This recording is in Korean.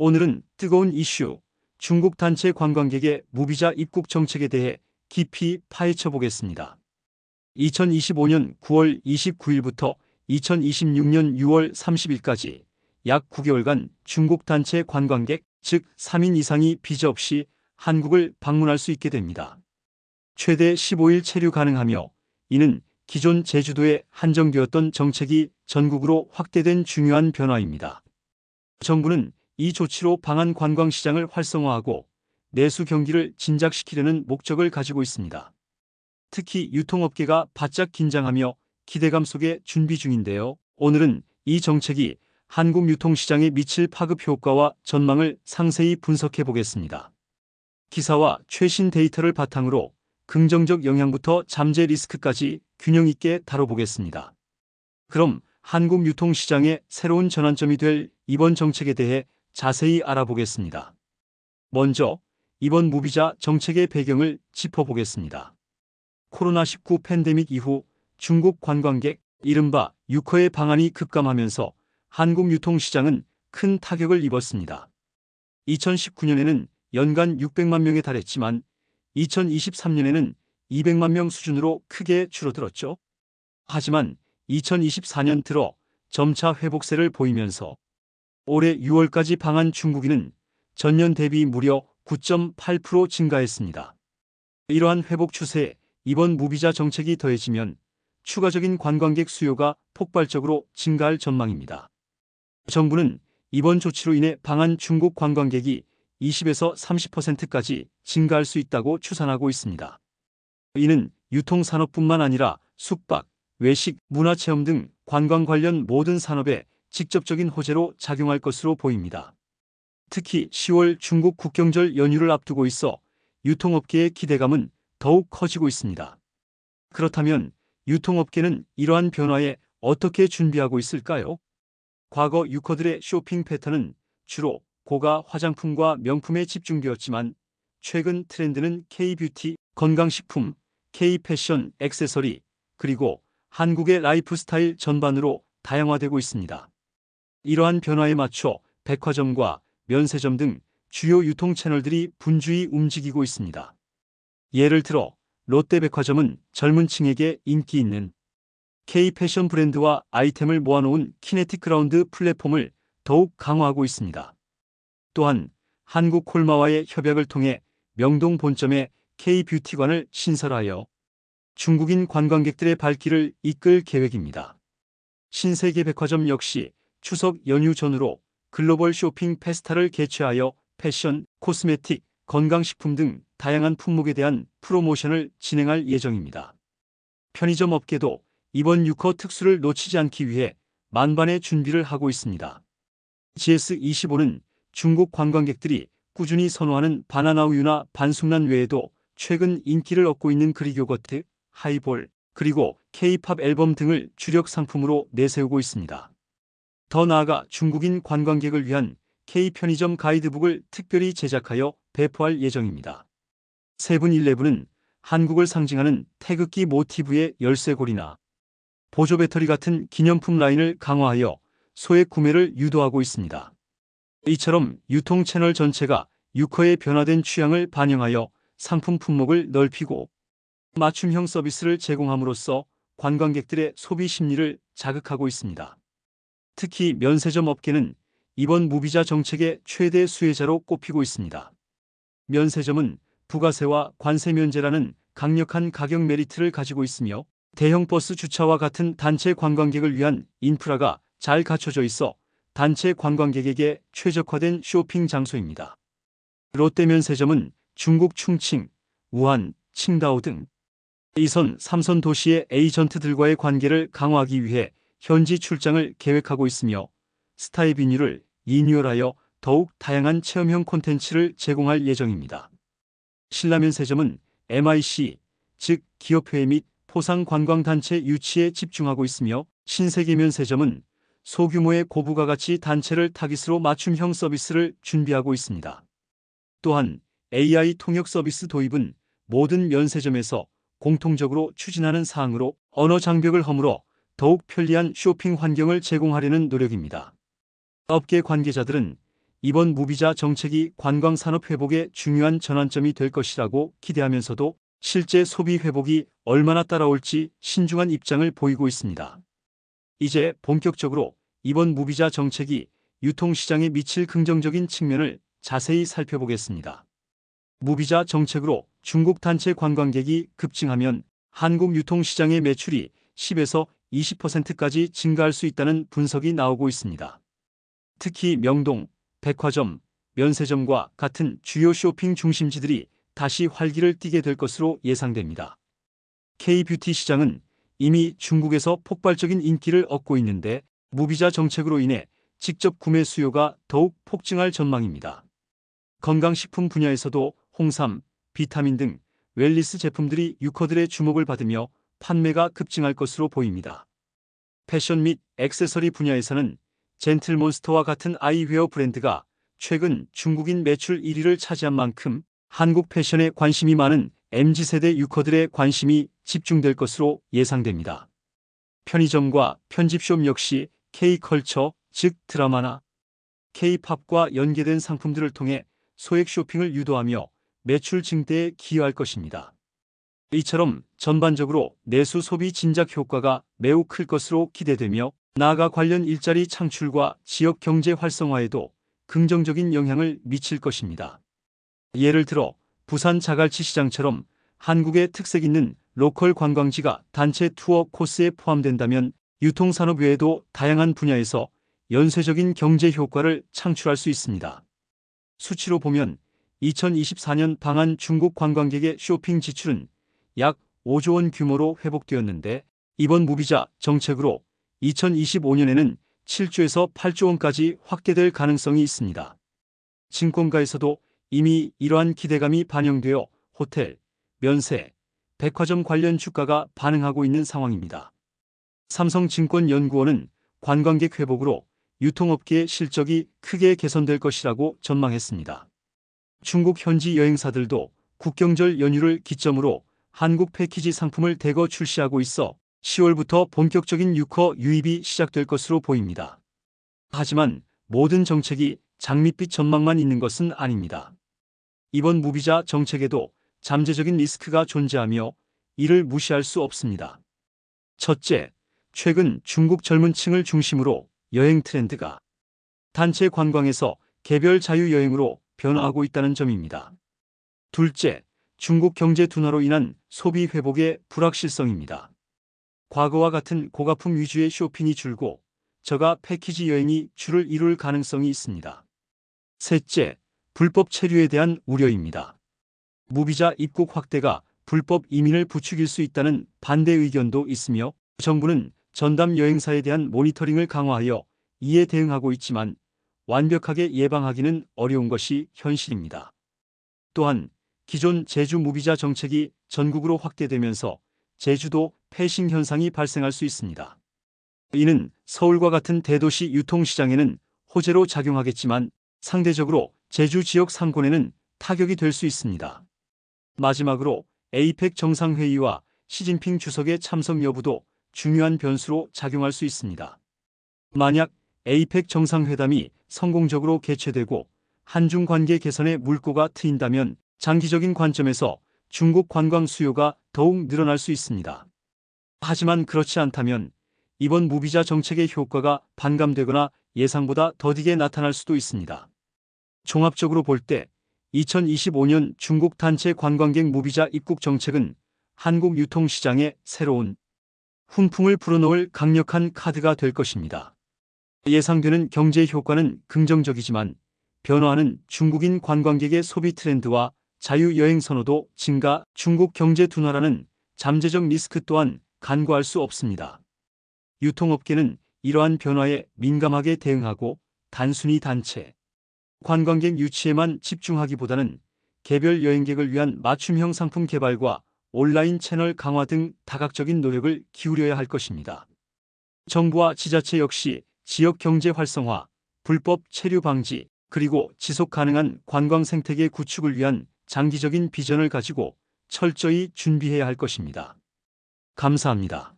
오늘은 뜨거운 이슈, 중국 단체 관광객의 무비자 입국 정책에 대해 깊이 파헤쳐 보겠습니다. 2025년 9월 29일부터 2026년 6월 30일까지 약 9개월간 중국 단체 관광객, 즉 3인 이상이 비자 없이 한국을 방문할 수 있게 됩니다. 최대 15일 체류 가능하며 이는 기존 제주도에 한정되었던 정책이 전국으로 확대된 중요한 변화입니다. 정부는 이 조치로 방한 관광시장을 활성화하고 내수 경기를 진작시키려는 목적을 가지고 있습니다. 특히 유통업계가 바짝 긴장하며 기대감 속에 준비 중인데요. 오늘은 이 정책이 한국 유통시장에 미칠 파급 효과와 전망을 상세히 분석해 보겠습니다. 기사와 최신 데이터를 바탕으로 긍정적 영향부터 잠재 리스크까지 균형 있게 다뤄보겠습니다. 그럼 한국 유통시장의 새로운 전환점이 될 이번 정책에 대해 자세히 알아보겠습니다. 먼저 이번 무비자 정책의 배경을 짚어보겠습니다. 코로나19 팬데믹 이후 중국 관광객, 이른바 유커의 방한이 급감하면서 한국 유통시장은 큰 타격을 입었습니다. 2019년에는 연간 600만 명에 달했지만 2023년에는 200만 명 수준으로 크게 줄어들었죠. 하지만 2024년 들어 점차 회복세를 보이면서 올해 6월까지 방한 중국인은 전년 대비 무려 9.8% 증가했습니다. 이러한 회복 추세에 이번 무비자 정책이 더해지면 추가적인 관광객 수요가 폭발적으로 증가할 전망입니다. 정부는 이번 조치로 인해 방한 중국 관광객이 20에서 30%까지 증가할 수 있다고 추산하고 있습니다. 이는 유통산업뿐만 아니라 숙박, 외식, 문화체험 등 관광 관련 모든 산업에 직접적인 호재로 작용할 것으로 보입니다. 특히 10월 중국 국경절 연휴를 앞두고 있어 유통업계의 기대감은 더욱 커지고 있습니다. 그렇다면 유통업계는 이러한 변화에 어떻게 준비하고 있을까요? 과거 유커들의 쇼핑 패턴은 주로 고가 화장품과 명품에 집중되었지만 최근 트렌드는 K-뷰티, 건강식품, K-패션, 액세서리, 그리고 한국의 라이프스타일 전반으로 다양화되고 있습니다. 이러한 변화에 맞춰 백화점과 면세점 등 주요 유통 채널들이 분주히 움직이고 있습니다. 예를 들어 롯데백화점은 젊은 층에게 인기 있는 K-패션 브랜드와 아이템을 모아놓은 키네틱 그라운드 플랫폼을 더욱 강화하고 있습니다. 또한 한국콜마와의 협약을 통해 명동 본점에 K-뷰티관을 신설하여 중국인 관광객들의 발길을 이끌 계획입니다. 신세계백화점 역시 추석 연휴 전후로 글로벌 쇼핑 페스타를 개최하여 패션, 코스메틱, 건강식품 등 다양한 품목에 대한 프로모션을 진행할 예정입니다. 편의점 업계도 이번 유커 특수를 놓치지 않기 위해 만반의 준비를 하고 있습니다. GS25는 중국 관광객들이 꾸준히 선호하는 바나나 우유나 반숙란 외에도 최근 인기를 얻고 있는 그릭 요거트, 하이볼, 그리고 K-팝 앨범 등을 주력 상품으로 내세우고 있습니다. 더 나아가 중국인 관광객을 위한 K-편의점 가이드북을 특별히 제작하여 배포할 예정입니다. 세븐일레븐은 한국을 상징하는 태극기 모티브의 열쇠고리나 보조 배터리 같은 기념품 라인을 강화하여 소액 구매를 유도하고 있습니다. 이처럼 유통 채널 전체가 유커의 변화된 취향을 반영하여 상품 품목을 넓히고 맞춤형 서비스를 제공함으로써 관광객들의 소비 심리를 자극하고 있습니다. 특히 면세점 업계는 이번 무비자 정책의 최대 수혜자로 꼽히고 있습니다. 면세점은 부가세와 관세 면제라는 강력한 가격 메리트를 가지고 있으며 대형 버스 주차와 같은 단체 관광객을 위한 인프라가 잘 갖춰져 있어 단체 관광객에게 최적화된 쇼핑 장소입니다. 롯데면세점은 중국 충칭, 우한, 칭다오 등 2선, 3선 도시의 에이전트들과의 관계를 강화하기 위해 현지 출장을 계획하고 있으며 스타일비뉴를 리뉴얼하여 더욱 다양한 체험형 콘텐츠를 제공할 예정입니다. 신라면세점은 MIC, 즉 기업회의 및 포상관광단체 유치에 집중하고 있으며 신세계면세점은 소규모의 고부가가치 단체를 타깃으로 맞춤형 서비스를 준비하고 있습니다. 또한 AI 통역 서비스 도입은 모든 면세점에서 공통적으로 추진하는 사항으로 언어 장벽을 허물어 더욱 편리한 쇼핑 환경을 제공하려는 노력입니다. 업계 관계자들은 이번 무비자 정책이 관광 산업 회복에 중요한 전환점이 될 것이라고 기대하면서도 실제 소비 회복이 얼마나 따라올지 신중한 입장을 보이고 있습니다. 이제 본격적으로 이번 무비자 정책이 유통시장에 미칠 긍정적인 측면을 자세히 살펴보겠습니다. 무비자 정책으로 중국 단체 관광객이 급증하면 한국 유통시장의 매출이 10에서 20%까지 증가할 수 있다는 분석이 나오고 있습니다. 특히 명동, 백화점, 면세점과 같은 주요 쇼핑 중심지들이 다시 활기를 띠게 될 것으로 예상됩니다. K-뷰티 시장은 이미 중국에서 폭발적인 인기를 얻고 있는데 무비자 정책으로 인해 직접 구매 수요가 더욱 폭증할 전망입니다. 건강식품 분야에서도 홍삼, 비타민 등 웰니스 제품들이 유커들의 주목을 받으며 판매가 급증할 것으로 보입니다. 패션 및 액세서리 분야에서는 젠틀몬스터와 같은 아이웨어 브랜드가 최근 중국인 매출 1위를 차지한 만큼 한국 패션에 관심이 많은 MZ세대 유커들의 관심이 집중될 것으로 예상됩니다. 편의점과 편집숍 역시 K컬처, 즉 드라마나 K-팝과 연계된 상품들을 통해 소액 쇼핑을 유도하며 매출 증대에 기여할 것입니다. 이처럼 전반적으로 내수 소비 진작 효과가 매우 클 것으로 기대되며 나아가 관련 일자리 창출과 지역 경제 활성화에도 긍정적인 영향을 미칠 것입니다. 예를 들어 부산 자갈치 시장처럼 한국의 특색 있는 로컬 관광지가 단체 투어 코스에 포함된다면 유통산업 외에도 다양한 분야에서 연쇄적인 경제 효과를 창출할 수 있습니다. 수치로 보면 2024년 방한 중국 관광객의 쇼핑 지출은 약 5조 원 규모로 회복되었는데 이번 무비자 정책으로 2025년에는 7조에서 8조 원까지 확대될 가능성이 있습니다. 증권가에서도 이미 이러한 기대감이 반영되어 호텔, 면세, 백화점 관련 주가가 반응하고 있는 상황입니다. 삼성증권연구원은 관광객 회복으로 유통업계의 실적이 크게 개선될 것이라고 전망했습니다. 중국 현지 여행사들도 국경절 연휴를 기점으로 한국 패키지 상품을 대거 출시하고 있어 10월부터 본격적인 유커 유입이 시작될 것으로 보입니다. 하지만 모든 정책이 장밋빛 전망만 있는 것은 아닙니다. 이번 무비자 정책에도 잠재적인 리스크가 존재하며 이를 무시할 수 없습니다. 첫째, 최근 중국 젊은 층을 중심으로 여행 트렌드가 단체 관광에서 개별 자유여행으로 변화하고 있다는 점입니다. 둘째, 중국 경제 둔화로 인한 소비 회복의 불확실성입니다. 과거와 같은 고가품 위주의 쇼핑이 줄고 저가 패키지 여행이 주를 이룰 가능성이 있습니다. 셋째, 불법 체류에 대한 우려입니다. 무비자 입국 확대가 불법 이민을 부추길 수 있다는 반대 의견도 있으며 정부는 전담 여행사에 대한 모니터링을 강화하여 이에 대응하고 있지만 완벽하게 예방하기는 어려운 것이 현실입니다. 또한 기존 제주 무비자 정책이 전국으로 확대되면서 제주도 패싱 현상이 발생할 수 있습니다. 이는 서울과 같은 대도시 유통시장에는 호재로 작용하겠지만 상대적으로 제주 지역 상권에는 타격이 될 수 있습니다. 마지막으로 에이펙 정상회의와 시진핑 주석의 참석 여부도 중요한 변수로 작용할 수 있습니다. 만약 에이펙 정상회담이 성공적으로 개최되고 한중 관계 개선의 물꼬가 트인다면 장기적인 관점에서 중국 관광 수요가 더욱 늘어날 수 있습니다. 하지만 그렇지 않다면 이번 무비자 정책의 효과가 반감되거나 예상보다 더디게 나타날 수도 있습니다. 종합적으로 볼 때 2025년 중국 단체 관광객 무비자 입국 정책은 한국 유통시장에 새로운 훈풍을 불어넣을 강력한 카드가 될 것입니다. 예상되는 경제 효과는 긍정적이지만 변화하는 중국인 관광객의 소비 트렌드와 자유여행 선호도 증가, 중국 경제 둔화라는 잠재적 리스크 또한 간과할 수 없습니다. 유통업계는 이러한 변화에 민감하게 대응하고 단순히 단체 관광객 유치에만 집중하기보다는 개별 여행객을 위한 맞춤형 상품 개발과 온라인 채널 강화 등 다각적인 노력을 기울여야 할 것입니다. 정부와 지자체 역시 지역 경제 활성화, 불법 체류 방지, 그리고 지속 가능한 관광 생태계 구축을 위한 장기적인 비전을 가지고 철저히 준비해야 할 것입니다. 감사합니다.